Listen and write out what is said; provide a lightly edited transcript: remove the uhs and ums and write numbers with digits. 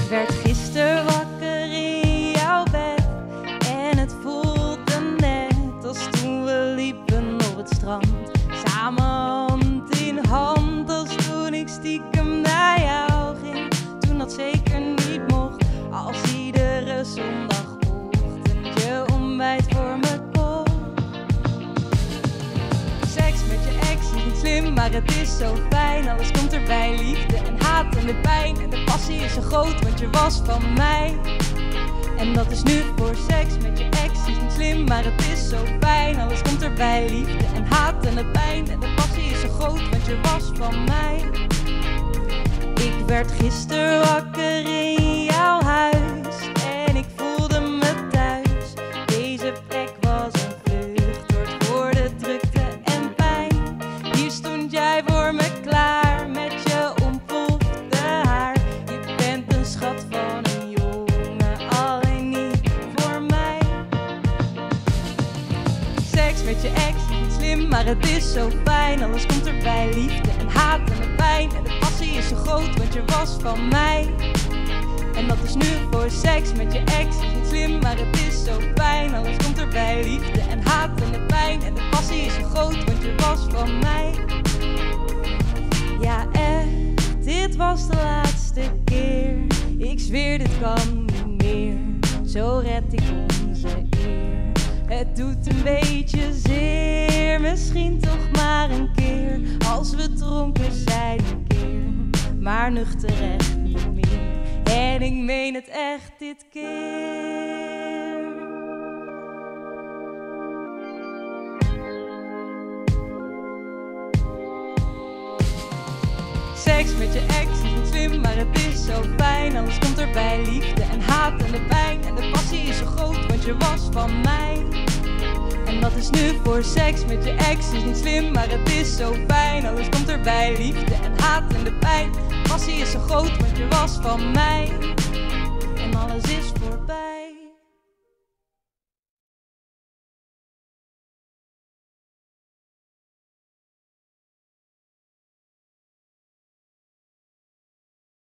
werd gisteren wakker in jouw bed en het voelde net als toen we liepen op het strand. Samen hand in hand als toen ik stiekem naar jou ging. Toen dat zeker niet mocht, als iedere zondagochtend je ontbijt voor me kocht. Seks met je ex is niet slim, maar het is zo fijn. Alles komt erbij, liefde en haat en de pijn. En de passie is zo groot, want je was van mij. En dat is nu voor seks met je ex is niet slim, maar het is zo fijn. Alles komt erbij, liefde en haat en de pijn. En de passie is zo groot, want je was van mij. Ik werd gisteren wakker in jouw huis en ik voelde me thuis. Deze plek was een vluchtsoord voor de drukte en pijn. Hier stond jij voor me klaar met je ontplofte haar. Je bent een schat van een jongen, alleen niet voor mij. Seks met je ex is niet slim, maar het is zo fijn. Alles komt erbij, liefde en haat en de pijn. En de passie is zo groot, want je was van mij. En dat is nu voor seks met je ex is niet slim, maar het is zo fijn. Alles komt erbij, liefde en haat en de pijn. En de passie is zo groot, want je was van mij. Ja echt, dit was de laatste keer. Ik zweer dit kan niet meer, zo red ik onze eer. Het doet een beetje zeer, misschien toch maar een keer. Als we dronken zijn een keer, maar nuchter echt niet meer. En ik meen het echt dit keer. Seks met je ex is niet slim, maar het is zo fijn. Alles komt erbij, liefde en haat en de pijn. En de passie is zo groot, want je was van mij. En dat is nu voor seks met je ex is niet slim, maar het is zo fijn. Alles komt erbij, liefde en haat en de pijn. Passie is zo groot, want je was van mij.